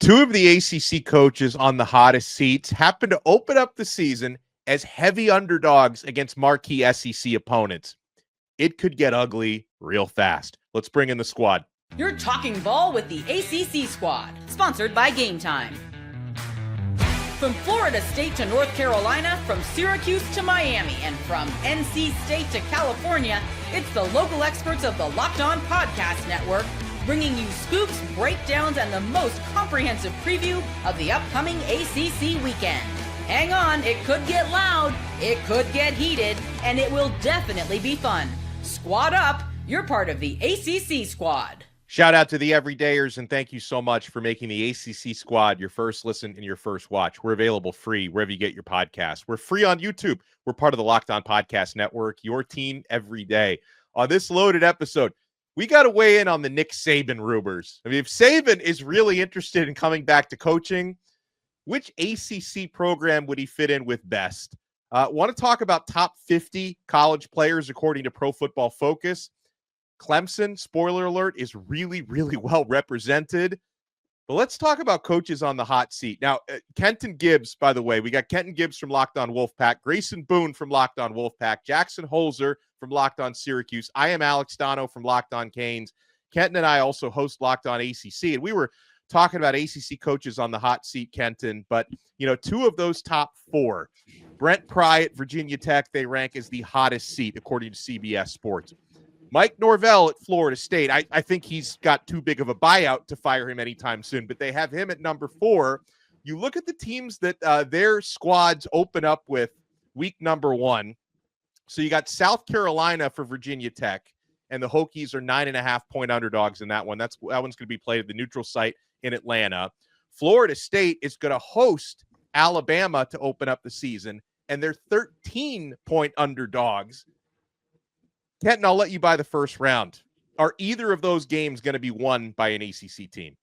Two of the ACC coaches on the hottest seats happen to open up the season as heavy underdogs against marquee SEC opponents. It could get ugly real fast. Let's bring in the squad. You're talking ball with the ACC Squad, sponsored by Game Time. From Florida State to North Carolina, from Syracuse to Miami, and from NC State to California, it's the local experts of the Locked On Podcast Network, bringing you scoops, breakdowns, and the most comprehensive preview of the upcoming ACC weekend. Hang on, it could get loud, it could get heated, and it will definitely be fun. Squad up, you're part of the ACC Squad. Shout out to the everydayers, and thank you so much for making the ACC Squad your first listen and your first watch. We're available free wherever you get your podcasts. We're free on YouTube. We're part of the Locked On Podcast Network, your team every day. On this loaded episode, we got to weigh in on the Nick Saban rumors. I mean, if Saban is really interested in coming back to coaching, which ACC program would he fit in with best? Want to talk about top 50 college players according to Pro Football Focus. Clemson, spoiler alert, is really, really well represented. But let's talk about coaches on the hot seat. Now, Kenton Gibbs, by the way, we got Kenton Gibbs from Locked On Wolfpack, Grayson Boone from Locked On Wolfpack, Jackson Holzer from Locked On Syracuse. I am Alex Dono from Locked On Canes. Kenton and I also host Locked On ACC, and we were talking about ACC coaches on the hot seat, Kenton. But, two of those top four, Brent Pry at Virginia Tech, they rank as the hottest seat, according to CBS Sports. Mike Norvell at Florida State, I think he's got too big of a buyout to fire him anytime soon, but they have him at number 4. You look at the teams that their squads open up with week number 1. So you got South Carolina for Virginia Tech, and the Hokies are 9.5-point underdogs in that one. That one's going to be played at the neutral site in Atlanta. Florida State is going to host Alabama to open up the season, and they're 13-point underdogs. Kenton, I'll let you buy the first round. Are either of those games going to be won by an ACC team?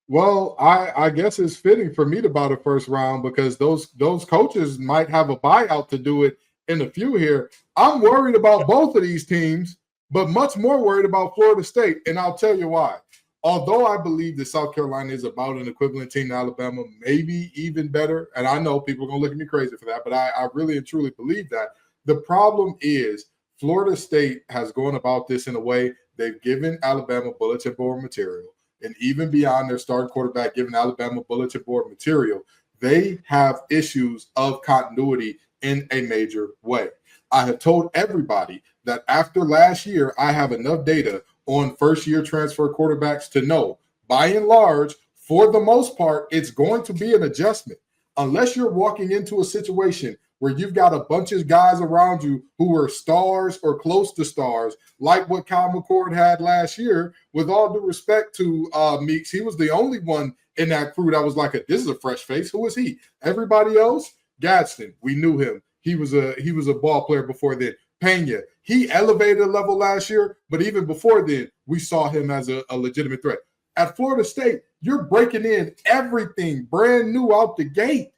Well, I guess it's fitting for me to buy the first round because those coaches might have a buyout to do it in a few here. I'm worried about both of these teams, but much more worried about Florida State, and I'll tell you why. Although I believe that South Carolina is about an equivalent team to Alabama, maybe even better, and I know people are going to look at me crazy for that, but I really and truly believe that. The problem is Florida State has gone about this in a way they've given Alabama bulletin board material, and even beyond their starting quarterback giving Alabama bulletin board material, they have issues of continuity in a major way. I have told everybody that after last year, I have enough data on first-year transfer quarterbacks to know, by and large, for the most part, it's going to be an adjustment. Unless you're walking into a situation where you've got a bunch of guys around you who are stars or close to stars, like what Kyle McCord had last year. With all due respect to Meeks, he was the only one in that crew that was like, this is a fresh face. Who is he? Everybody else, Gadsden, we knew him. He was a ball player before then. Pena, he elevated a level last year, but even before then, we saw him as a legitimate threat. At Florida State, you're breaking in everything brand new out the gate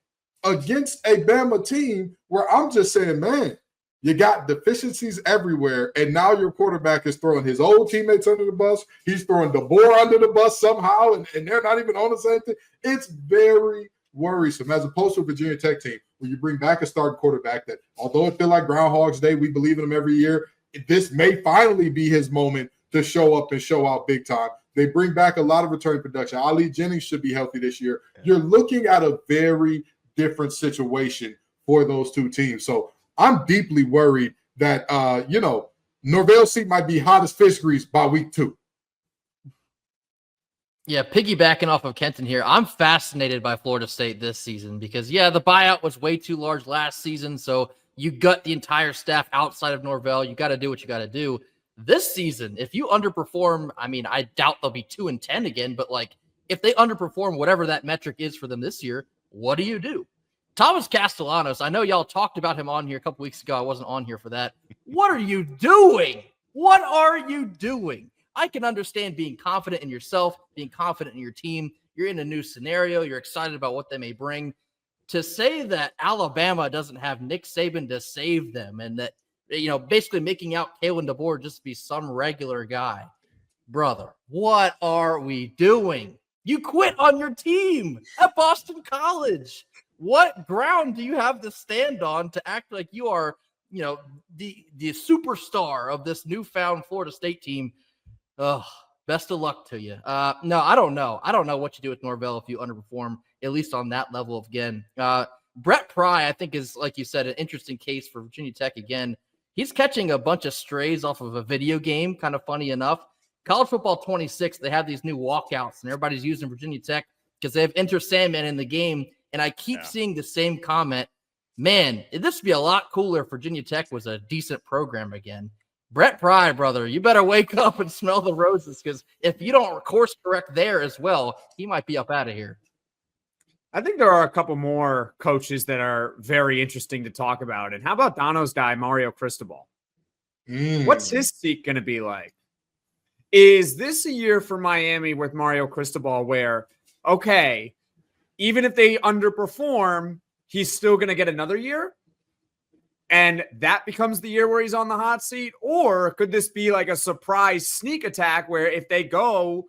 against a Bama team where I'm just saying, man, you got deficiencies everywhere, and now your quarterback is throwing his old teammates under the bus. He's throwing DeBoer under the bus somehow, and they're not even on the same thing. It's very worrisome, as opposed to a Virginia Tech team where you bring back a starting quarterback that, although it feels like Groundhog's Day, we believe in him every year, this may finally be his moment to show up and show out big time. They bring back a lot of return production. Ali Jennings should be healthy this year. You're looking at a very different situation for those two teams. So I'm deeply worried that, Norvell's seat might be hot as fish grease by week 2. Yeah, piggybacking off of Kenton here, I'm fascinated by Florida State this season because, the buyout was way too large last season, so you gut the entire staff outside of Norvell. You got to do what you got to do. This season, if you underperform, I doubt they'll be 2-10 again, but, if they underperform whatever that metric is for them this year, what do you do? Thomas Castellanos, I know y'all talked about him on here a couple weeks ago. I wasn't on here for that. What are you doing? What are you doing? I can understand being confident in yourself, being confident in your team. You're in a new scenario. You're excited about what they may bring. To say that Alabama doesn't have Nick Saban to save them and that, basically making out Kalen DeBoer just to be some regular guy. Brother, what are we doing? You quit on your team at Boston College. What ground do you have to stand on to act like you are, the superstar of this newfound Florida State team? Oh, best of luck to you. No, I don't know. I don't know what you do with Norvell if you underperform, at least on that level again. Brett Pry, I think, is, like you said, an interesting case for Virginia Tech again. He's catching a bunch of strays off of a video game, kind of funny enough. College Football 26, they have these new walkouts, and everybody's using Virginia Tech because they have Enter Sandman in the game. And I keep seeing the same comment. Man, this would be a lot cooler if Virginia Tech was a decent program again. Brett Pry, brother, you better wake up and smell the roses, because if you don't course correct there as well, he might be up out of here. I think there are a couple more coaches that are very interesting to talk about. And how about Dono's guy, Mario Cristobal? What's his seat going to be like? Is this a year for Miami with Mario Cristobal where, okay, even if they underperform, he's still going to get another year? And that becomes the year where he's on the hot seat? Or could this be like a surprise sneak attack where if they go,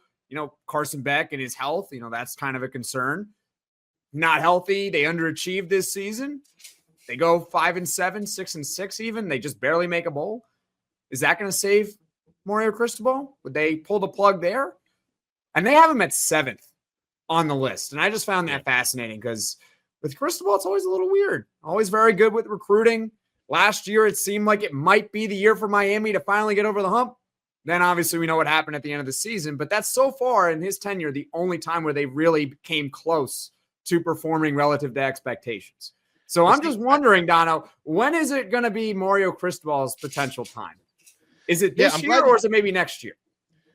Carson Beck and his health, that's kind of a concern. Not healthy. They underachieved this season. They go 5-7, 6-6 even. They just barely make a bowl. Is that going to save Mario Cristobal? Would they pull the plug there? And they have him at 7th on the list. And I just found that fascinating because with Cristobal, it's always a little weird. Always very good with recruiting. Last year, it seemed like it might be the year for Miami to finally get over the hump. Then obviously we know what happened at the end of the season, but that's so far in his tenure, the only time where they really came close to performing relative to expectations. So I'm just wondering, Dono, when is it going to be Mario Cristobal's potential time? Is it this year or is it maybe next year?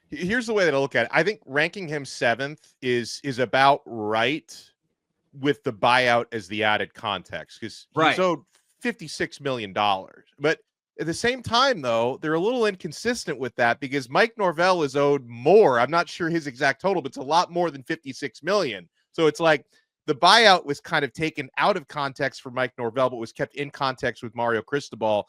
Here's the way that I look at it. I think ranking him 7th is about right with the buyout as the added context, because he's owed $56 million. But at the same time, though, they're a little inconsistent with that because Mike Norvell is owed more. I'm not sure his exact total, but it's a lot more than $56 million. So it's like the buyout was kind of taken out of context for Mike Norvell, but was kept in context with Mario Cristobal.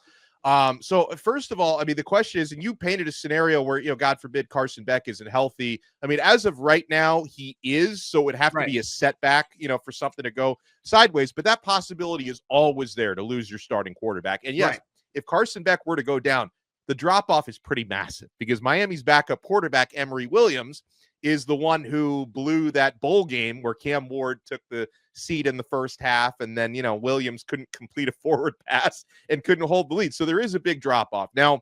So first of all, I mean, the question is, and you painted a scenario where, God forbid Carson Beck isn't healthy. I mean, as of right now, he is, so it would have to be a setback, for something to go sideways, but that possibility is always there to lose your starting quarterback. And yes, if Carson Beck were to go down, the drop-off is pretty massive because Miami's backup quarterback, Emory Williams, is the one who blew that bowl game where Cam Ward took the seat in the first half, and then, Williams couldn't complete a forward pass and couldn't hold the lead. So there is a big drop-off. Now,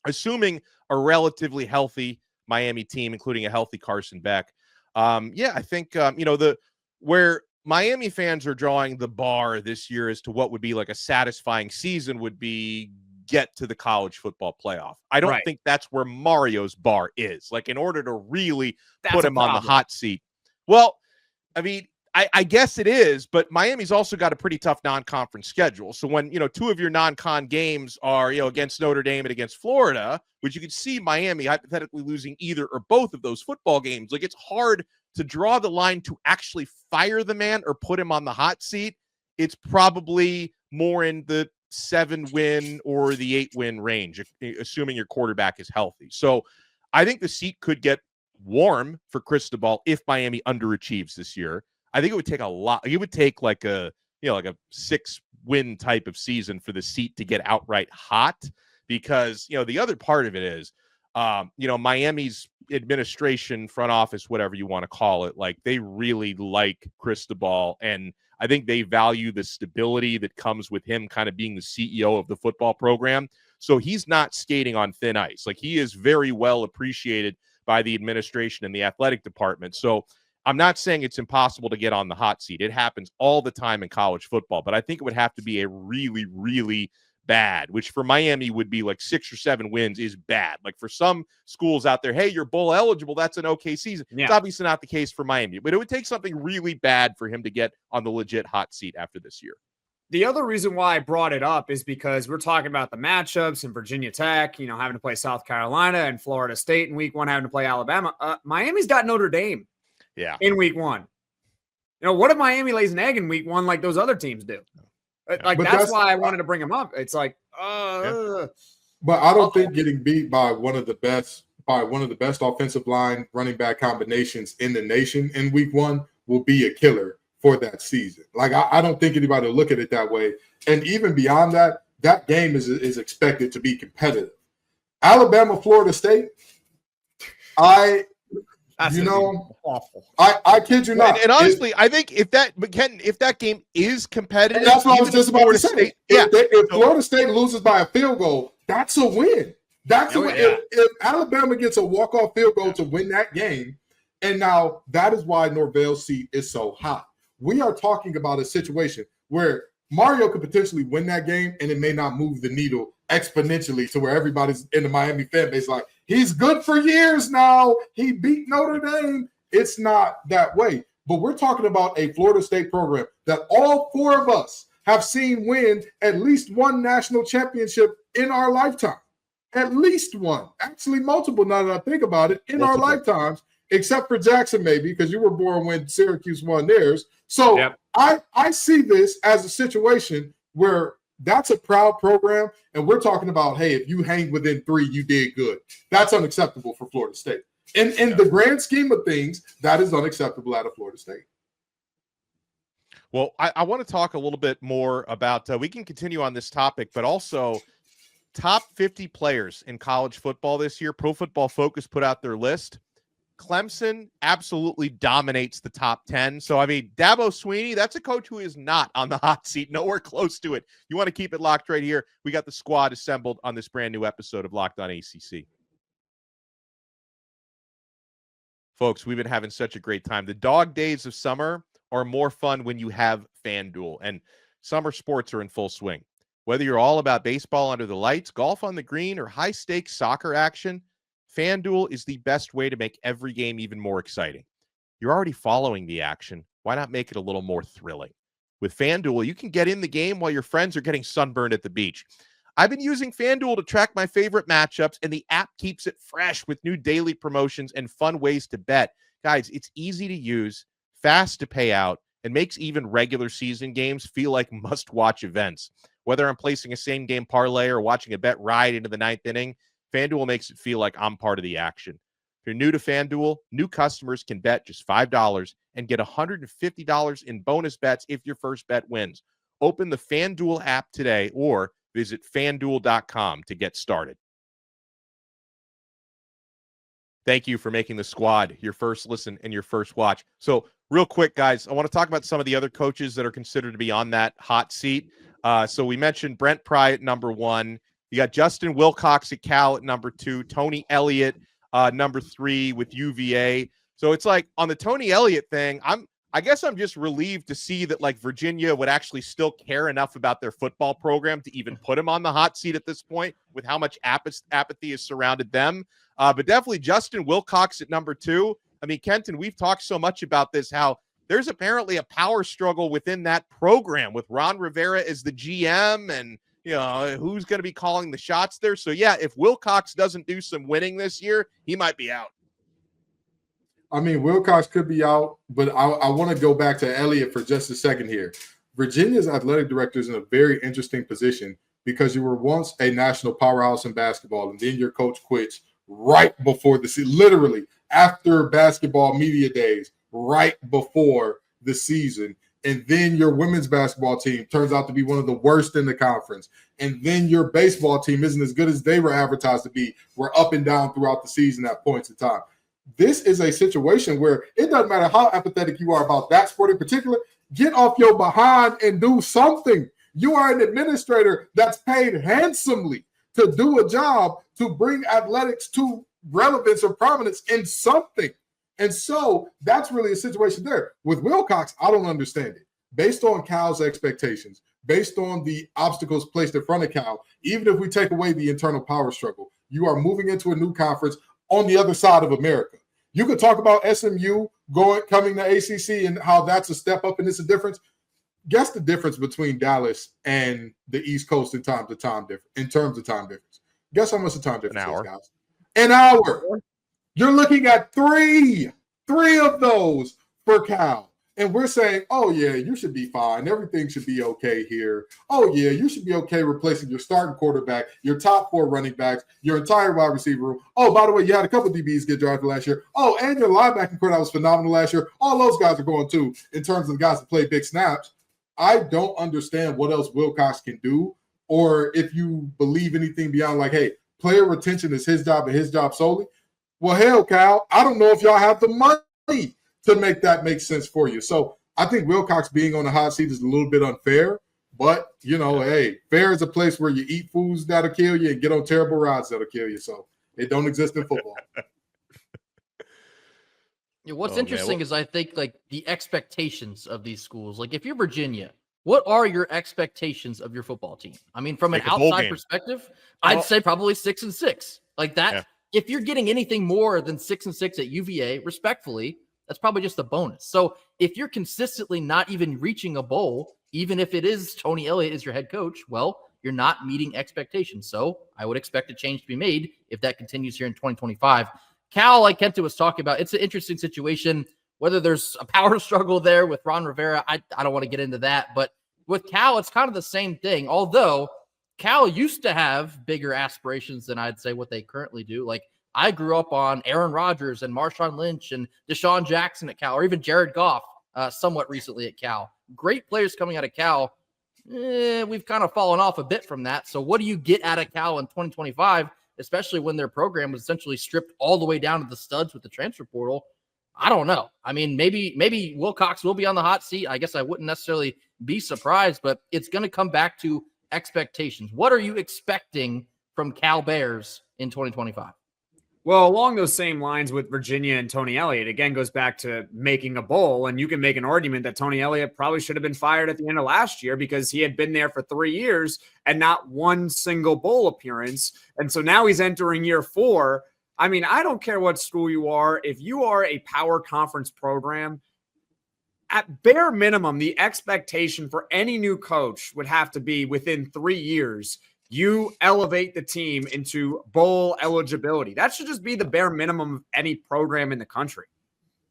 assuming a relatively healthy Miami team, including a healthy Carson Beck, I think, where Miami fans are drawing the bar this year as to what would be like a satisfying season would be get to the college football playoff. I don't think that's where Mario's bar is. Like, in order to really put him on the hot seat. Well, I mean, I guess it is, but Miami's also got a pretty tough non-conference schedule. So when, two of your non-con games are, against Notre Dame and against Florida, which you could see Miami hypothetically losing either or both of those football games, like, it's hard to draw the line to actually fire the man or put him on the hot seat. It's probably more in the 7-win or the 8-win range, assuming your quarterback is healthy. So I think the seat could get warm for Cristobal if Miami underachieves this year. I think it would take a lot. It would take like a 6-win type of season for the seat to get outright hot, because, the other part of it is, Miami's administration, front office, whatever you want to call it, like, they really like Cristobal, and I think they value the stability that comes with him kind of being the CEO of the football program. So he's not skating on thin ice. Like, he is very well appreciated by the administration and the athletic department. So I'm not saying it's impossible to get on the hot seat. It happens all the time in college football, but I think it would have to be a really, really bad, which for Miami would be like 6 or 7 wins is bad. Like, for some schools out there, hey, you're bowl eligible, that's an okay season. It's obviously not the case for Miami, but it would take something really bad for him to get on the legit hot seat after this year. The other reason why I brought it up is because we're talking about the matchups and Virginia Tech, having to play South Carolina and Florida State in week 1, having to play Alabama. Miami's got Notre Dame in week 1. What if Miami lays an egg in week 1 like those other teams do? Like, that's why I wanted to bring him up. It's like, but I don't think getting beat by one of the best probably one of the best offensive line running back combinations in the nation in week 1 will be a killer for that season. Like, I don't think anybody will look at it that way. And even beyond that, that game is expected to be competitive. Alabama, Florida State, I kid you not. And honestly, I think if that game is competitive, that's what I was just about to say. If So, Florida State loses by a field goal, that's a win. That's a win. If Alabama gets a walk-off field goal to win that game, and now that is why Norvell's seat is so hot. We are talking about a situation where Mario could potentially win that game, and it may not move the needle exponentially to where everybody's in the Miami fan base like, he's good for years now. He beat Notre Dame. It's not that way. But we're talking about a Florida State program that all 4 of us have seen win at least one national championship in our lifetime. At least one. Actually, multiple, now that I think about it, in our lifetimes, except for Jackson maybe, because you were born when Syracuse won theirs. So I see this as a situation where that's a proud program, and we're talking about, hey, if you hang within 3, you did good. That's unacceptable for Florida State. In the grand scheme of things, that is unacceptable out of Florida State. Well, I want to talk a little bit more about, we can continue on this topic, but also top 50 players in college football this year. Pro Football Focus put out their list. Clemson absolutely dominates the top 10. So, I mean, Dabo Swinney, that's a coach who is not on the hot seat, nowhere close to it. You want to keep it locked right here. We got the squad assembled on this brand new episode of Locked On ACC. Folks, we've been having such a great time. The dog days of summer are more fun when you have FanDuel, and summer sports are in full swing. Whether you're all about baseball under the lights, golf on the green, or high-stakes soccer action, FanDuel is the best way to make every game even more exciting. You're already following the action. Why not make it a little more thrilling? With FanDuel, you can get in the game while your friends are getting sunburned at the beach. I've been using FanDuel to track my favorite matchups, and the app keeps it fresh with new daily promotions and fun ways to bet. Guys, it's easy to use, fast to pay out, and makes even regular season games feel like must-watch events. Whether I'm placing a same-game parlay or watching a bet ride into the 9th inning, FanDuel makes it feel like I'm part of the action. If you're new to FanDuel, new customers can bet just $5 and get $150 in bonus bets if your first bet wins. Open the FanDuel app today or visit FanDuel.com to get started. Thank you for making the squad your first listen and your first watch. So real quick, guys, I want to talk about some of the other coaches that are considered to be on that hot seat. So we mentioned Brent Pry at number 1. You got Justin Wilcox at Cal at number 2, Tony Elliott number 3 with UVA. So it's like on the Tony Elliott thing, I guess I'm just relieved to see that like Virginia would actually still care enough about their football program to even put him on the hot seat at this point with how much apathy has surrounded them. But definitely Justin Wilcox at number 2. I mean, Kenton, we've talked so much about this, how there's apparently a power struggle within that program with Ron Rivera as the GM and, you know, who's going to be calling the shots there. So, yeah, if Wilcox doesn't do some winning this year, he might be out. I mean, Wilcox could be out, but I want to go back to Elliott for just a second here. Virginia's athletic director is in a very interesting position because you were once a national powerhouse in basketball, and then your coach quits right before the season, literally after basketball media days, right before the season. And then your women's basketball team turns out to be one of the worst in the conference. And then your baseball team isn't as good as they were advertised to be. We're up and down throughout the season at points in time. This is a situation where it doesn't matter how apathetic you are about that sport in particular, get off your behind and do something. You are an administrator that's paid handsomely to do a job to bring athletics to relevance or prominence in something. And so that's really a situation there. With Wilcox, I don't understand it. Based on Cal's expectations, based on the obstacles placed in front of Cal, even if we take away the internal power struggle, you are moving into a new conference on the other side of America. You could talk about SMU coming to ACC and how that's a step up and it's a difference. Guess the difference between Dallas and the East Coast in terms of time difference. Guess how much the time difference is, guys? An hour. You're looking at three of those for Cal. And we're saying, oh, yeah, you should be fine. Everything should be okay here. Oh, yeah, you should be okay replacing your starting quarterback, your top 4 running backs, your entire wide receiver room. Oh, by the way, you had a couple DBs get drafted last year. Oh, and your linebacking core that was phenomenal last year. All those guys are going too in terms of the guys that play big snaps. I don't understand what else Wilcox can do, or if you believe anything beyond like, hey, player retention is his job and his job solely. Well, hell, Cal, I don't know if y'all have the money to make that make sense for you. So I think Wilcox being on the hot seat is a little bit unfair, but, hey, fair is a place where you eat foods that'll kill you and get on terrible rides that'll kill you. So it don't exist in football. What's interesting is I think like the expectations of these schools, like if you're Virginia, what are your expectations of your football team? I mean, from an outside perspective, I'd say probably 6-6 like that. Yeah. If you're getting anything more than 6-6 at UVA, respectfully, that's probably just a bonus. So if you're consistently not even reaching a bowl, even if it is Tony Elliott is your head coach, well, you're not meeting expectations. So I would expect a change to be made if that continues here in 2025. Cal, like Kenta was talking about, it's an interesting situation. Whether there's a power struggle there with Ron Rivera, I don't want to get into that. But with Cal, it's kind of the same thing. Although Cal used to have bigger aspirations than I'd say what they currently do. Like I grew up on Aaron Rodgers and Marshawn Lynch and Deshaun Jackson at Cal, or even Jared Goff somewhat recently at Cal. Great players coming out of Cal. We've kind of fallen off a bit from that. So what do you get out of Cal in 2025, especially when their program was essentially stripped all the way down to the studs with the transfer portal? I don't know. I mean, maybe Wilcox will be on the hot seat. I guess I wouldn't necessarily be surprised, but it's going to come back to expectations. What are you expecting from Cal Bears in 2025? Well, along those same lines with Virginia and Tony Elliott, again, goes back to making a bowl. And you can make an argument that Tony Elliott probably should have been fired at the end of last year because he had been there for 3 years and not one single bowl appearance. And so now he's entering year 4. I mean, I don't care what school you are. If you are a power conference program, at bare minimum, the expectation for any new coach would have to be within 3 years, you elevate the team into bowl eligibility. That should just be the bare minimum of any program in the country.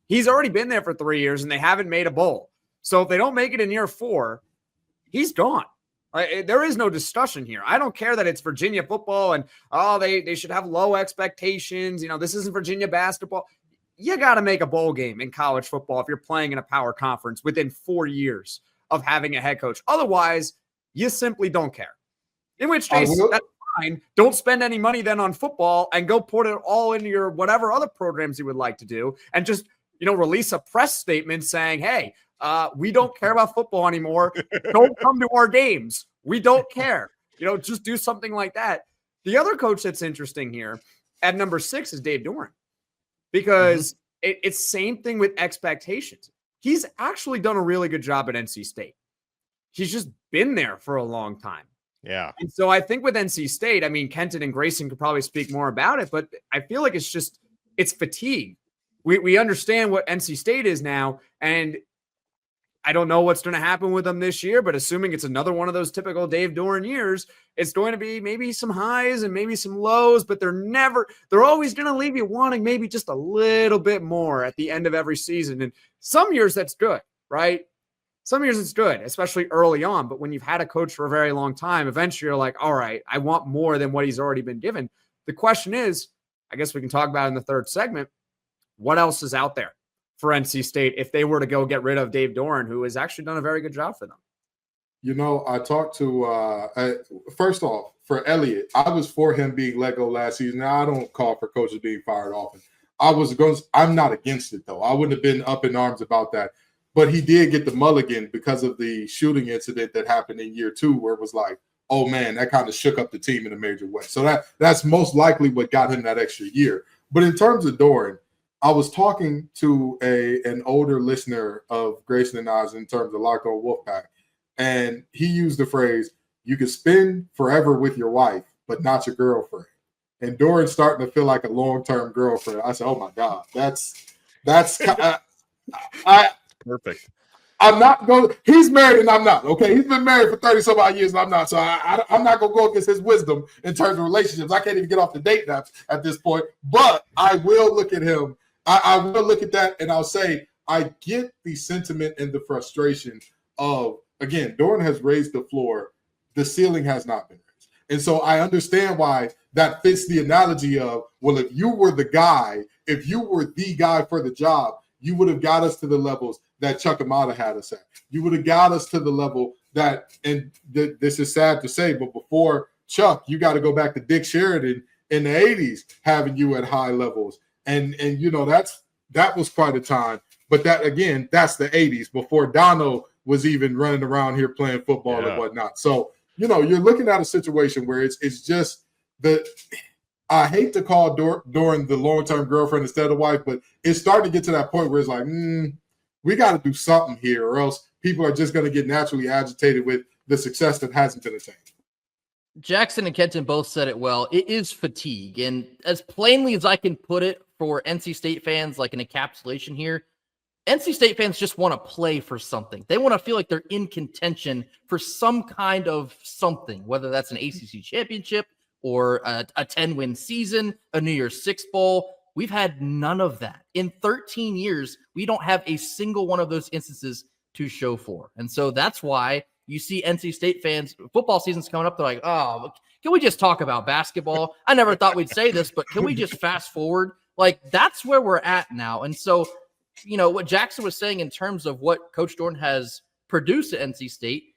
He's already been there for 3 years and they haven't made a bowl. So if they don't make it in year 4, he's gone. There is no discussion here. I don't care that it's Virginia football and, they should have low expectations. This isn't Virginia basketball. You got to make a bowl game in college football if you're playing in a power conference within 4 years of having a head coach. Otherwise, you simply don't care. In which case, that's fine. Don't spend any money then on football and go put it all into your whatever other programs you would like to do and just, release a press statement saying, hey, we don't care about football anymore. Don't come to our games. We don't care. Just do something like that. The other coach that's interesting here at number 6 is Dave Doran because it's same thing with expectations. He's actually done a really good job at NC State. He's just been there for a long time. Yeah. And so I think with NC State, I mean, Kenton and Grayson could probably speak more about it, but I feel like it's fatigue. We understand what NC State is now, and I don't know what's going to happen with them this year, but assuming it's another one of those typical Dave Doran years, it's going to be maybe some highs and maybe some lows, but they're always going to leave you wanting maybe just a little bit more at the end of every season. And some years that's good, right? Some years it's good, especially early on. But when you've had a coach for a very long time, eventually you're like, all right, I want more than what he's already been given. The question is, I guess we can talk about it in the third segment, what else is out there for NC State if they were to go get rid of Dave Doran, who has actually done a very good job for them? I talked to, first off, for Elliott, I was for him being let go last season. Now, I don't call for coaches being fired often. I'm not against it, though. I wouldn't have been up in arms about that. But he did get the mulligan because of the shooting incident that happened in year 2, where it was like, oh, man, that kind of shook up the team in a major way. So that's most likely what got him that extra year. But in terms of Doran, I was talking to an older listener of Grayson and I's in terms of Locked On Wolfpack, and he used the phrase, you can spend forever with your wife, but not your girlfriend. And Doran's starting to feel like a long-term girlfriend. I said, oh, my God, that's perfect. I'm not going. He's married and I'm not. Okay, he's been married for 30-some odd years and I'm not. So I'm not going to go against his wisdom in terms of relationships. I can't even get off the date naps at this point. But I will look at him. I will look at that and I'll say I get the sentiment and the frustration of, again, Doran has raised the floor. The ceiling has not been raised. And so I understand why that fits the analogy of, well, if you were the guy, if you were the guy for the job, you would have got us to the levels that Chuck Amata had us at. You would have got us to the level that, and this is sad to say, but before Chuck, you got to go back to Dick Sheridan in the 80s having you at high levels. And you know, that was quite a time. But that, again, that's the 80s before Dono was even running around here playing football and whatnot. So, you know, you're looking at a situation where it's just I hate to call Doran the long-term girlfriend instead of wife, but it's starting to get to that point where it's like, we got to do something here, or else people are just going to get naturally agitated with the success that hasn't been attained. Jackson and Kenton both said it well. It is fatigue. And as plainly as I can put it for NC State fans, like an encapsulation here, NC State fans just want to play for something. They want to feel like they're in contention for some kind of something, whether that's an ACC championship or a 10-win season, a New Year's Six Bowl. We've had none of that. In 13 years, we don't have a single one of those instances to show for. And so that's why you see NC State fans, football season's coming up, they're like, oh, can we just talk about basketball? I never thought we'd say this, but can we just fast forward? Like, that's where we're at now. And so, you know, what Jackson was saying in terms of what Coach Doran has produced at NC State,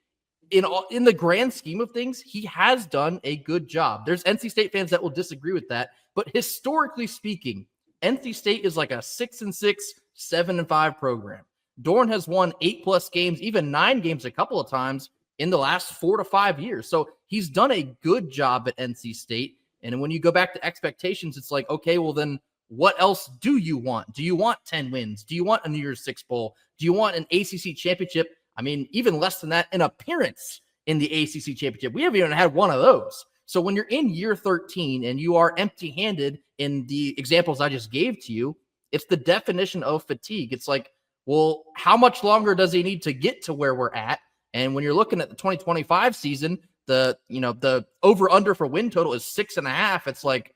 in the grand scheme of things, he has done a good job. There's NC State fans that will disagree with that, but historically speaking, NC State is like a 6-6, 7-5 program. Doran has won 8+ games, even 9 games a couple of times in the last 4 to 5 years. So he's done a good job at NC State. And when you go back to expectations, it's like, okay, well then what else do you want? Do you want 10 wins? Do you want a New Year's Six Bowl? Do you want an ACC championship? I mean, even less than that, an appearance in the ACC championship. We haven't even had one of those. So when you're in year 13 and you are empty-handed in the examples I just gave to you, it's the definition of fatigue. It's like, well, how much longer does he need to get to where we're at? And when you're looking at the 2025 season, the over-under for win total is 6.5. It's like,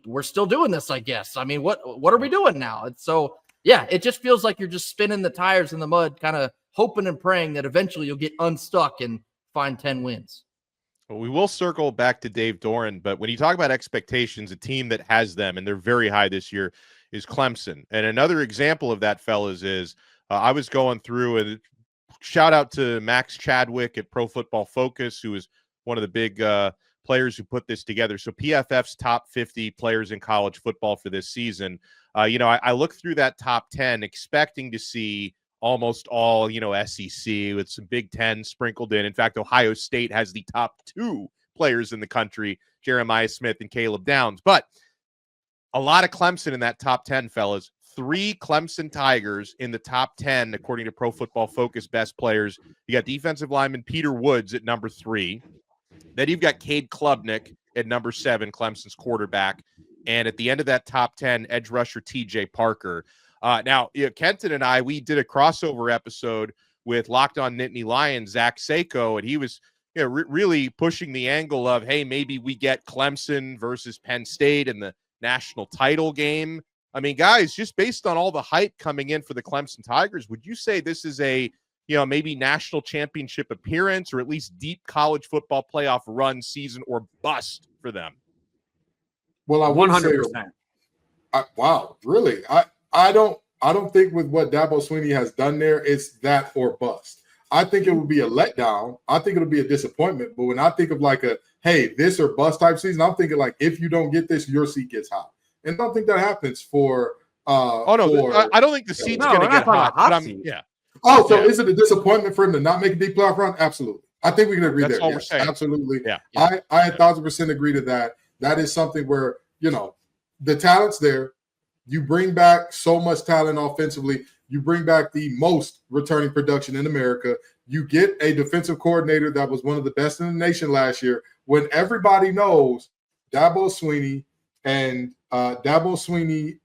we're still doing this, I guess. I mean, what are we doing now? And so, yeah, it just feels like you're just spinning the tires in the mud, kind of hoping and praying that eventually you'll get unstuck and find 10 wins. Well, we will circle back to Dave Doran, but when you talk about expectations, a team that has them, and they're very high this year, is Clemson. And another example of that, fellas, is I was going through, and shout out to Max Chadwick at Pro Football Focus, who is one of the big players who put this together. So PFF's top 50 players in college football for this season. I looked through that top 10 expecting to see almost all, SEC with some Big Ten sprinkled in. In fact, Ohio State has the top 2 players in the country, Jeremiah Smith and Caleb Downs. But a lot of Clemson in that top 10, fellas. 3 Clemson Tigers in the top 10, according to Pro Football Focus best players. You got defensive lineman Peter Woods at number 3. Then you've got Cade Klubnik at number 7, Clemson's quarterback. And at the end of that top 10, edge rusher TJ Parker. Now, Kenton and I, we did a crossover episode with Locked On Nittany Lions, Zach Seiko, and he was really pushing the angle of, hey, maybe we get Clemson versus Penn State in the national title game. I mean, guys, just based on all the hype coming in for the Clemson Tigers, would you say this is a, maybe national championship appearance or at least deep college football playoff run season or bust for them? Well, I 100%. Wow, really? I don't think with what Dabo Swinney has done there, it's that or bust. I think it would be a letdown. I think it'll be a disappointment. But when I think of like a, hey, this or bust type season, I'm thinking like, if you don't get this, your seat gets hot. And I don't think that happens for I don't think the seat's going to get hot. Yeah. Oh, so is it a disappointment for him to not make a deep playoff run? Absolutely. I think we can agree That's there. all yes, we're saying. Absolutely. Yeah. I 1,000% agree to that. That is something where, the talent's there. You bring back so much talent offensively. You bring back the most returning production in America. You get a defensive coordinator that was one of the best in the nation last year. When everybody knows Dabo Swinney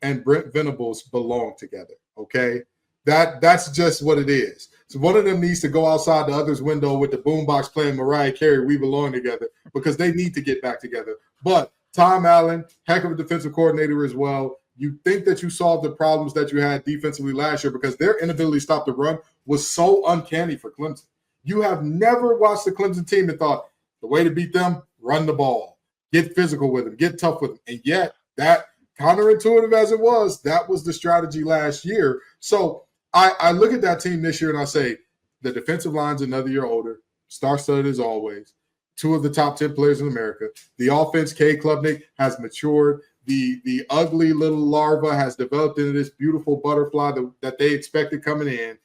and Brent Venables belong together. Okay, that's just what it is. So one of them needs to go outside the other's window with the boombox playing Mariah Carey, "We Belong Together," because they need to get back together. But Tom Allen, heck of a defensive coordinator as well. you think that you solved the problems that you had defensively last year because their inability to stop the run was so uncanny for Clemson. You have never watched the Clemson team and thought the way to beat them, run the ball, get physical with them, get tough with them. And yet that, counterintuitive as it was, that was the strategy last year. So I look at that team this year and I say the defensive line's another year older, star-studded as always, 2 of the top 10 players in America. The offense, K. Klubnik, has matured. The ugly little larva has developed into this beautiful butterfly that they expected coming in.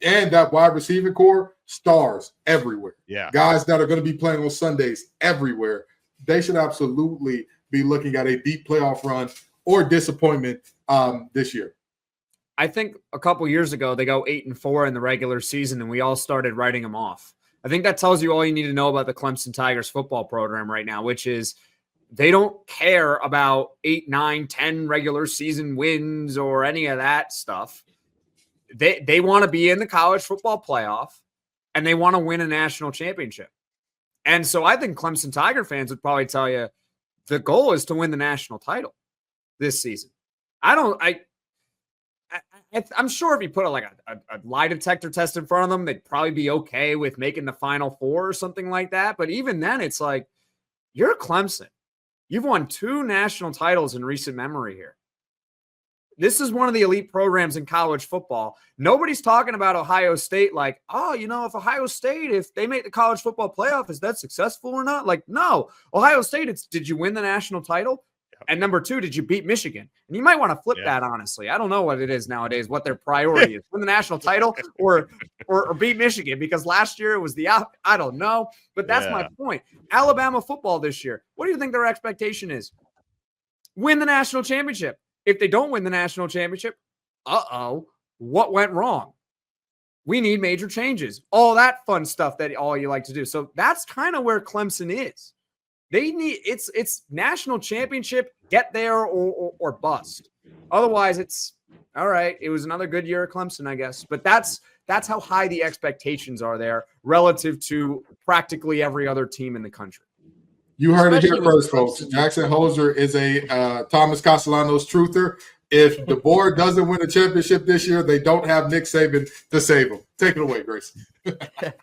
And that wide receiving core, stars everywhere. Yeah. Guys that are going to be playing on Sundays everywhere. They should absolutely be looking at a deep playoff run or disappointment this year. I think a couple years ago, they go 8-4 in the regular season, and we all started writing them off. I think that tells you all you need to know about the Clemson Tigers football program right now, which is they don't care about 8, 9, 10 regular season wins or any of that stuff. They want to be in the college football playoff, and they want to win a national championship. And so I think Clemson Tiger fans would probably tell you the goal is to win the national title this season. I'm sure if you put a lie detector test in front of them, they'd probably be okay with making the Final Four or something like that. But even then, it's like, you're Clemson. You've won 2 national titles in recent memory here. This is one of the elite programs in college football. Nobody's talking about Ohio State like, oh, if Ohio State, if they make the college football playoff, is that successful or not? Like, no. Ohio State, did you win the national title? And number 2, did you beat Michigan? And you might want to flip that, honestly. I don't know what it is nowadays, what their priority is. Win the national title or beat Michigan, because last year it was I don't know. But that's my point. Alabama football this year, what do you think their expectation is? Win the national championship. If they don't win the national championship, what went wrong? We need major changes. All that fun stuff that all you like to do. So that's kind of where Clemson is. They need it's national championship, get there or bust. Otherwise, it's all right. It was another good year at Clemson, I guess. But that's how high the expectations are there relative to practically every other team in the country. You heard it here first, folks. Jackson Hoser is a Thomas Castellanos truther. If the board doesn't win a championship this year, they don't have Nick Saban to save them. Take it away, Grace.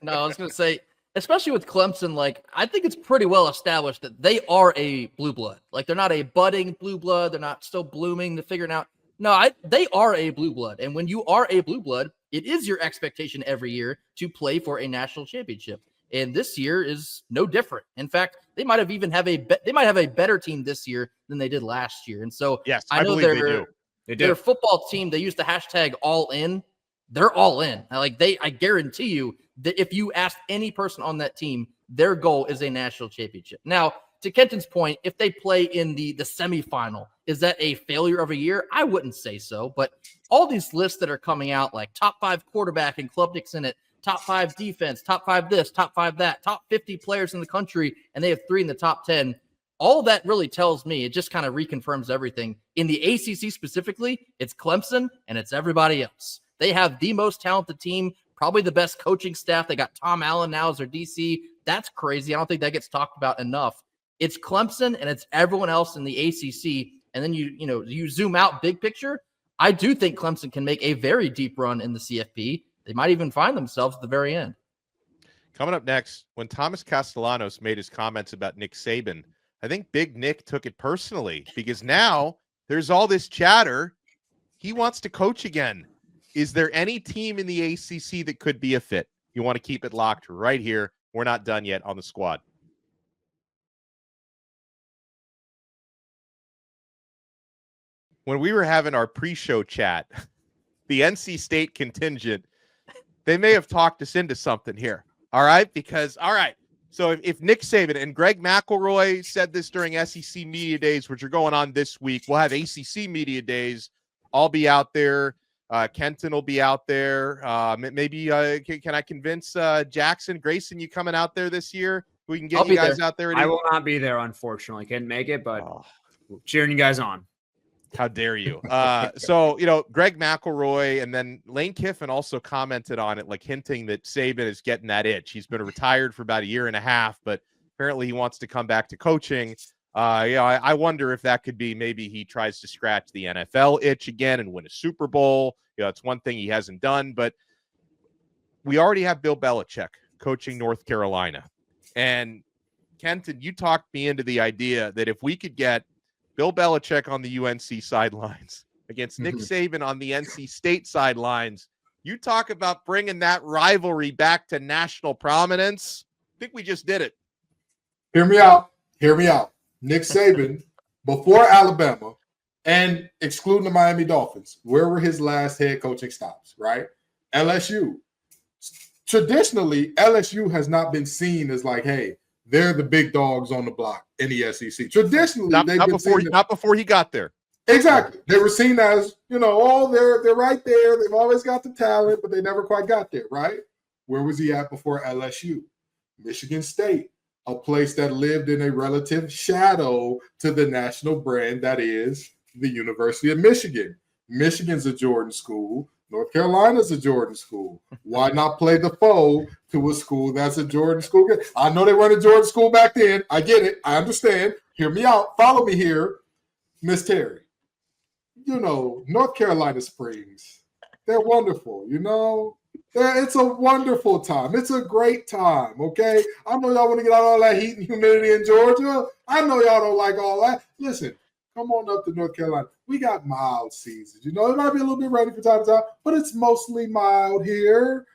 No, I was going to say, especially with Clemson, I think it's pretty well established that they are a blue blood. They're not a budding blue blood. They're not still blooming, figuring out. No, they are a blue blood. And when you are a blue blood, it is your expectation every year to play for a national championship. And this year is no different. In fact, they might have a better team this year than they did last year. And so yes, I know believe they do. Their football team, they use the hashtag all in. They're all in. I guarantee you that if you ask any person on that team, their goal is a national championship. Now, to Kenton's point, if they play in the semifinal, is that a failure of a year? I wouldn't say so. But all these lists that are coming out, like top 5 quarterback and Klubnik's in it, top 5 defense, top 5 this, top 5 that, top 50 players in the country, and they have 3 in the top 10. All that really tells me, it just kind of reconfirms everything. In the ACC specifically, it's Clemson and it's everybody else. They have the most talented team, probably the best coaching staff. They got Tom Allen now as their DC. That's crazy. I don't think that gets talked about enough. It's Clemson and it's everyone else in the ACC. And then you zoom out big picture. I do think Clemson can make a very deep run in the CFP. They might even find themselves at the very end. Coming up next, when Thomas Castellanos made his comments about Nick Saban, I think Big Nick took it personally because now there's all this chatter. He wants to coach again. Is there any team in the ACC that could be a fit? You want to keep it locked right here. We're not done yet on the squad. When we were having our pre-show chat, the NC State contingent, they may have talked us into something here. All right? Because, all right, so if Nick Saban and Greg McElroy said this during SEC Media Days, which are going on this week, we'll have ACC Media Days. I'll be out there. Kenton will be out there. Maybe can I convince Jackson, Grayson, you coming out there this year? We can get you guys out there. I will not be there, unfortunately. Couldn't make it, but cheering you guys on. How dare you? So, Greg McElroy and then Lane Kiffin also commented on it, hinting that Saban is getting that itch. He's been retired for about a year and a half, but apparently he wants to come back to coaching. I wonder if that could be maybe he tries to scratch the NFL itch again and win a Super Bowl. It's one thing he hasn't done, but we already have Bill Belichick coaching North Carolina. And Kenton, you talked me into the idea that if we could get Bill Belichick on the UNC sidelines against Nick Saban on the NC State sidelines, you talk about bringing that rivalry back to national prominence. I think we just did it. Hear me out. Nick Saban, before Alabama, and excluding the Miami Dolphins, where were his last head coaching stops, right? LSU. Traditionally, LSU has not been seen as like, hey, they're the big dogs on the block in the SEC. Traditionally, not before he got there. Exactly. They were seen as, they're right there. They've always got the talent, but they never quite got there, right? Where was he at before LSU? Michigan State, a place that lived in a relative shadow to the national brand that is the University of Michigan. Michigan's a Jordan school. North Carolina's a Jordan school. Why not play the foe to a school that's a Jordan school? I know they run a Jordan school back then. I get it. I understand. Hear me out. Follow me here, Miss Terry. North Carolina Springs, they're wonderful. It's a wonderful time. It's a great time, okay? I know y'all want to get out all that heat and humidity in Georgia. I know y'all don't like all that. Listen, come on up to North Carolina. We got mild seasons. It might be a little bit rainy from time to time, but it's mostly mild here.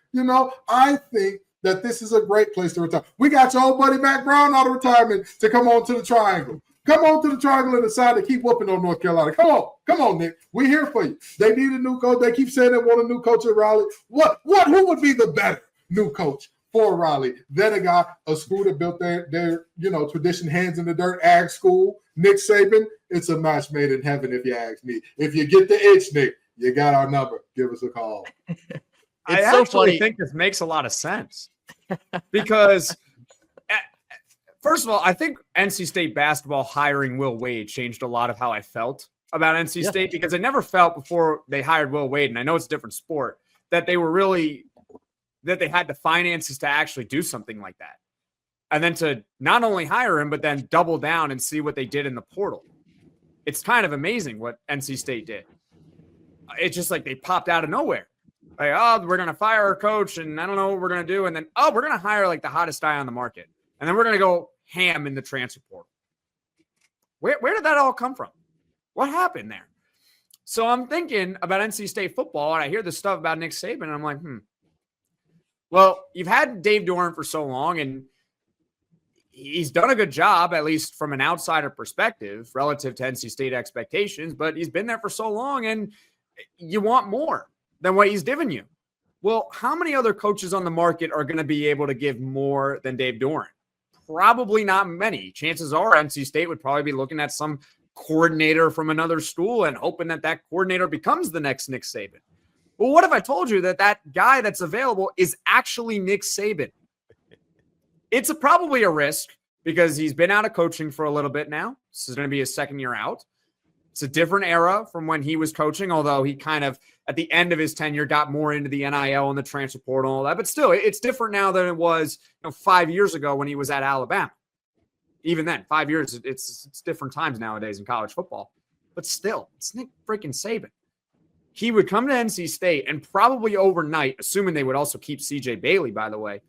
I think that this is a great place to retire. We got your old buddy Mac Brown out of retirement to come on to the Triangle. Come on to the Triangle and decide to keep whooping on North Carolina. Come on, Nick. We're here for you. They need a new coach. They keep saying they want a new coach at Raleigh. Who would be the better new coach for Raleigh than a school that built their tradition, hands in the dirt, ag school? Nick Saban, it's a match made in heaven if you ask me. If you get the itch, Nick, you got our number. Give us a call. I actually think this makes a lot of sense because first of all, I think NC State basketball hiring Will Wade changed a lot of how I felt about NC State because I never felt before they hired Will Wade, and I know it's a different sport, that they had the finances to actually do something like that. And then to not only hire him, but then double down and see what they did in the portal. It's kind of amazing what NC State did. It's just like they popped out of nowhere. Like, we're going to fire our coach, and I don't know what we're going to do. And then, we're going to hire like the hottest guy on the market. And then we're going to go ham in the transfer portal. Where did that all come from? What happened there? So I'm thinking about NC State football, and I hear this stuff about Nick Saban, and I'm like, Well, you've had Dave Doran for so long, and he's done a good job, at least from an outsider perspective, relative to NC State expectations, but he's been there for so long, and you want more than what he's given you. Well, how many other coaches on the market are going to be able to give more than Dave Doran? Probably not many. Chances are NC State would probably be looking at some coordinator from another school and hoping that coordinator becomes the next Nick Saban. Well, what if I told you that guy that's available is actually Nick Saban? It's probably a risk because he's been out of coaching for a little bit now. This is going to be his second year out. It's a different era from when he was coaching, although he kind of, at the end of his tenure, got more into the NIL and the transfer portal and all that. But still, it's different now than it was 5 years ago when he was at Alabama. Even then, 5 years, it's different times nowadays in college football. But still, it's Nick freaking Saban. He would come to NC State and probably overnight, assuming they would also keep CJ Bailey, by the way,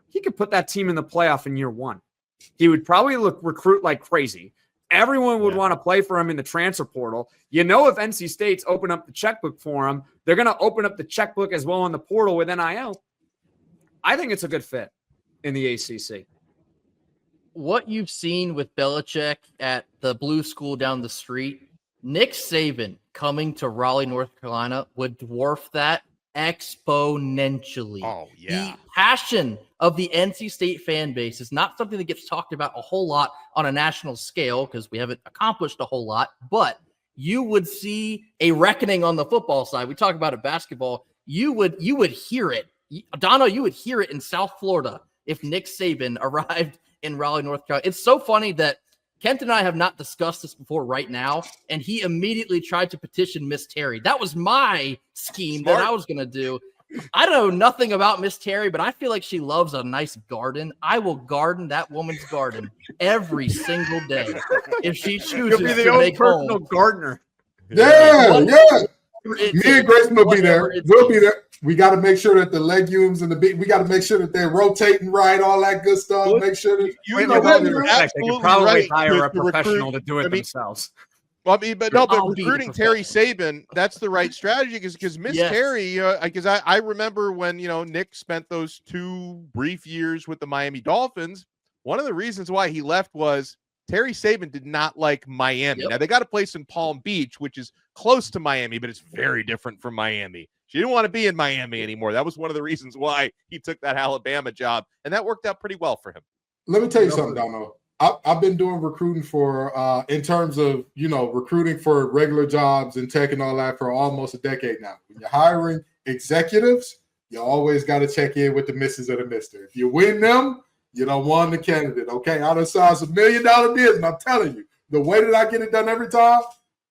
he could put that team in the playoff in year one. He would probably recruit like crazy. Everyone would want to play for him in the transfer portal. If NC State's open up the checkbook for him, they're going to open up the checkbook as well in the portal with NIL. I think it's a good fit in the ACC. What you've seen with Belichick at the blue school down the street, Nick Saban coming to Raleigh, North Carolina would dwarf that exponentially. Oh, yeah. The passion of the NC State fan base is not something that gets talked about a whole lot on a national scale because we haven't accomplished a whole lot, but you would see a reckoning on the football side. We talk about it basketball. You would hear it. Dono, you would hear it in South Florida if Nick Saban arrived in Raleigh, North Carolina. It's so funny that Kent and I have not discussed this before right now, and he immediately tried to petition Miss Terry. That was my scheme that I was going to do. I know nothing about Miss Terry, but I feel like she loves a nice garden. I will garden that woman's garden every single day if she chooses You'll be the to old make personal home. gardener. Yeah. Me and Grayson will be there. Whatever it We'll be takes. there. We got to make sure that the legumes and we got to make sure that they're rotating right, all that good stuff. Well, Make sure that you Wait, know with all what? due You're respect, they could absolutely probably right hire to a professional recruit. to do it I mean, themselves. Well, I mean, but I'll be the recruiting Terry Saban, that's the right strategy because Miss Yes. Terry, because I remember when, Nick spent those 2 brief years with the Miami Dolphins, one of the reasons why he left was Terry Saban did not like Miami. Yep. Now, they got a place in Palm Beach, which is close to Miami, but it's very different from Miami. She didn't want to be in Miami anymore. That was one of the reasons why he took that Alabama job, and that worked out pretty well for him. Let me tell you something, Dono. I've been doing recruiting for, in terms of, recruiting for regular jobs and tech and all that for almost a decade now. When you're hiring executives, you always got to check in with the missus or the mister. If you win them, you don't want the candidate, okay? I done signed some $1 million deals, and I'm telling you, the way that I get it done every time,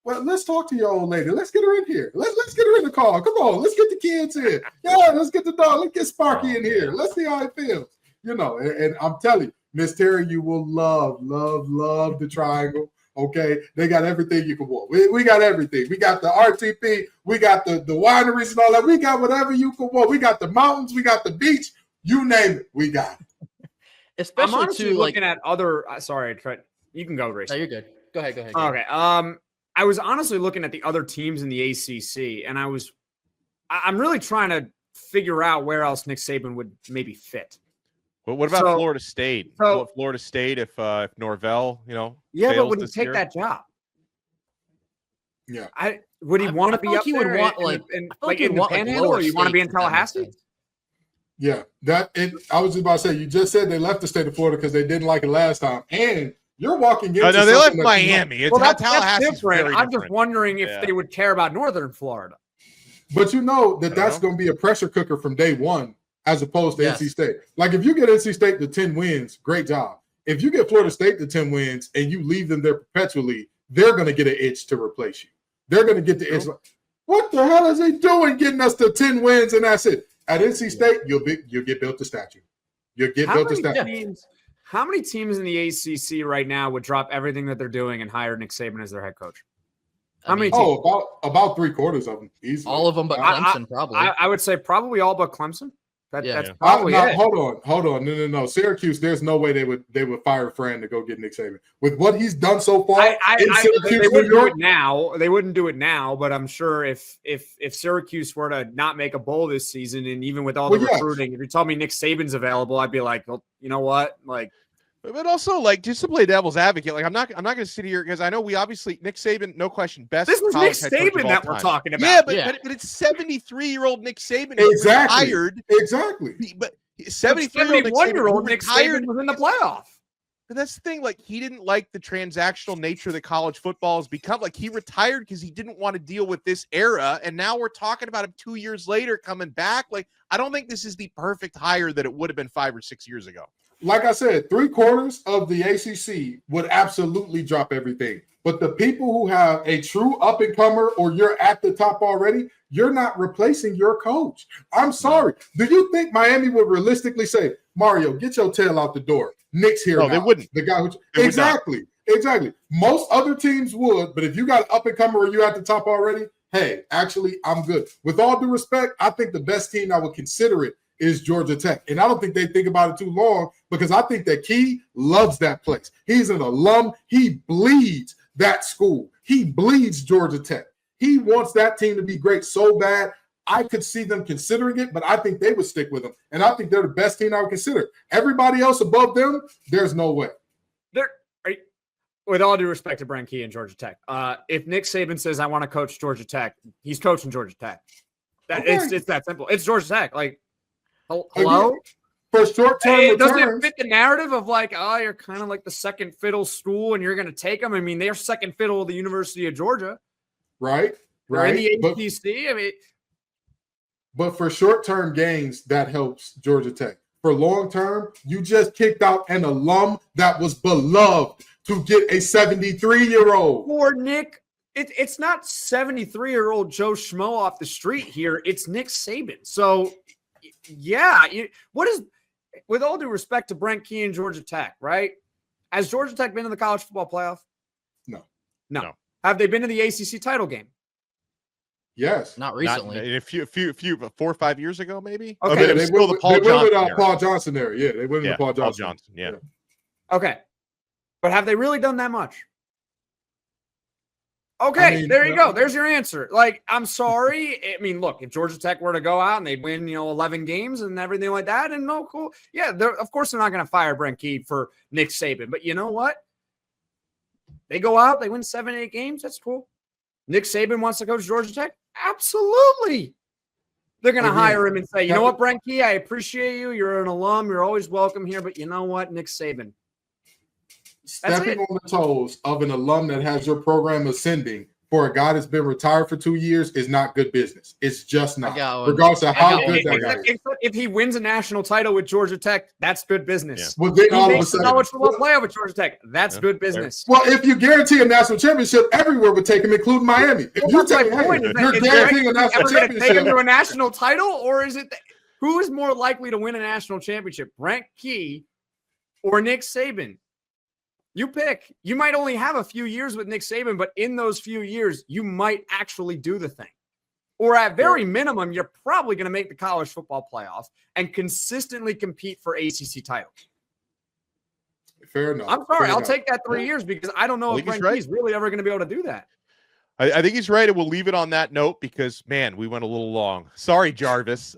well, let's talk to your old lady. Let's get her in here. Let's get her in the car. Come on, let's get the kids here. Yeah, let's get the dog. Let's get Sparky in here. Let's see how it feels. And I'm telling you, Miss Terry, you will love the triangle. Okay, they got everything you can want. We got everything. We got the RTP. We got the wineries and all that. We got whatever you can want. We got the mountains. We got the beach. You name it, we got it. Especially I'm honestly too, looking at other. Sorry, Trent. You can go, Grace. No, you're good. Go ahead. Okay. I was honestly looking at the other teams in the ACC, and I'm really trying to figure out where else Nick Saban would maybe fit. But what about Florida State? Florida State if Norvell, Yeah, but fails would he this take year? that job? Yeah. Would he want to I be feel like up he would there want, in like- in I feel like in he'd the want, like, Panhandle, lower or you want to be in states, if that makes Tallahassee? sense. Yeah, I was just about to say, you just said they left the state of Florida because they didn't like it last time. And you're walking into No, they something left that Miami. It's Well, that's Tallahassee's different. very I'm different. just wondering if Yeah. they would care about Northern Florida. But you know that I don't that's know. going to be a pressure cooker from day one as opposed to Yes. NC State. Like if you get NC State to 10 wins, great job. If you get Florida State to 10 wins and you leave them there perpetually, they're going to get an itch to replace you. They're going to get the itch. Like, what the hell is he doing getting us to 10 wins and that's it? At NC State, you'll get built a statue. You'll get built a statue. How many teams in the ACC right now would drop everything that they're doing and hire Nick Saban as their head coach? How many teams? Oh, about 3/4 of them easily. All of them but Clemson, probably. I would say probably all but Clemson. That's Yeah. probably it. Hold on. No. Syracuse, there's no way they would fire Fran to go get Nick Saban. With what he's done so far in Syracuse, they New wouldn't do York, it now. They wouldn't do it now, but I'm sure if Syracuse were to not make a bowl this season, and even with all the recruiting, if you told me Nick Saban's available, I'd be like, well, you know what? Like, But also, like, just to play devil's advocate, like, I'm not going to sit here because I know we obviously Nick Saban, no question, best. this is Nick college head coach of Saban all that we're time. talking about. Yeah, but Yeah. but it's 73-year-old Nick Saban. Exactly. Retired. Exactly. But 73-year-old Nick 71-year-old Saban Nick retired. Saban was in the playoff. But that's the thing. Like, he didn't like the transactional nature that college football has become. Like, he retired because he didn't want to deal with this era. And now we're talking about him 2 years later coming back. Like, I don't think this is the perfect hire that it would have been 5 or 6 years ago. Like I said, 3/4 of the ACC would absolutely drop everything. But the people who have a true up-and-comer or you're at the top already, you're not replacing your coach. I'm sorry. Do you think Miami would realistically say, Mario, get your tail out the door? Nick's here No, now. they wouldn't. The guy who They would exactly. Most other teams would, but if you got an up-and-comer or you at the top already, hey, actually, I'm good. With all due respect, I think the best team that would consider it is Georgia Tech. And I don't think they think about it too long because I think that Key loves that place. He's an alum. He bleeds that school. He bleeds Georgia Tech. He wants that team to be great so bad. I could see them considering it, but I think they would stick with them. And I think they're the best team I would consider. Everybody else above them, there's no way. With all due respect to Brent Key and Georgia Tech, if Nick Saban says, I want to coach Georgia Tech, he's coaching Georgia Tech. It's that simple. It's Georgia Tech. Like, hello? For short-term It doesn't returns, fit the narrative of like, oh, you're kind of like the second fiddle school and you're going to take them. I mean, they're second fiddle of the University of Georgia. right? They're in the But, ACC. I mean, but for short-term gains, that helps Georgia Tech. For long-term, you just kicked out an alum that was beloved to get a 73-year-old. for Nick it's not 73-year-old Joe Schmo off the street here. It's Nick Saban. So, yeah, with all due respect to Brent Key and Georgia Tech, right? Has Georgia Tech been in the college football playoff? No. Have they been in the ACC title game? Yes. Not recently. In a few 4 or 5 years ago, maybe. Okay. Yeah, They went with Paul Johnson there. Yeah, they went with Paul Johnson. Yeah. Okay. But have they really done that much? Okay, there you go. There's your answer. Like, I'm sorry. I mean, look, if Georgia Tech were to go out and they'd win, 11 games and everything like that, and no, cool. Yeah, of course they're not going to fire Brent Key for Nick Saban. But you know what? They go out, they win 7, 8 games. That's cool. Nick Saban wants to coach Georgia Tech? Absolutely. They're going to hire him and say, you know what, Brent Key, I appreciate you. You're an alum. You're always welcome here. But you know what, Nick Saban? Stepping on the toes of an alum that has your program ascending for a guy that's been retired for 2 years is not good business. It's just not. Regardless of how good that guy is. If he wins a national title with Georgia Tech, that's good business. Yeah. Well, then all of a sudden, college football player with Georgia Tech, that's good business. Well, if you guarantee a national championship, everywhere would take him, including Miami. If you take you're guaranteeing a national championship, take him to a national title, or is it who is more likely to win a national championship, Brent Key or Nick Saban? You pick. You might only have a few years with Nick Saban, but in those few years, you might actually do the thing. Or at very minimum, you're probably going to make the college football playoff and consistently compete for ACC titles. Fair enough. I'm sorry. I'll take that 3 years because I don't know if Brent Key's really ever going to be able to do that. I think he's right, and we'll leave it on that note because, man, we went a little long. Sorry, Jarvis.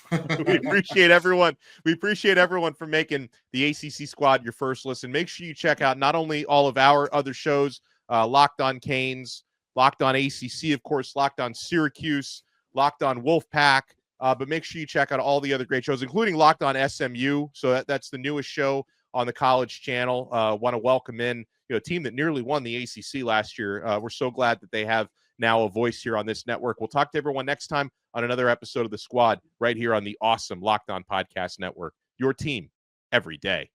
We appreciate everyone. We appreciate everyone for making the ACC Squad your first listen. Make sure you check out not only all of our other shows, Locked on Canes, Locked on ACC, of course, Locked on Syracuse, Locked on Wolfpack, but make sure you check out all the other great shows, including Locked on SMU. So that's the newest show on the college channel. Want to welcome in a team that nearly won the ACC last year. We're so glad that they have now a voice here on this network. We'll talk to everyone next time on another episode of The Squad right here on the awesome Locked On Podcast Network. Your team every day.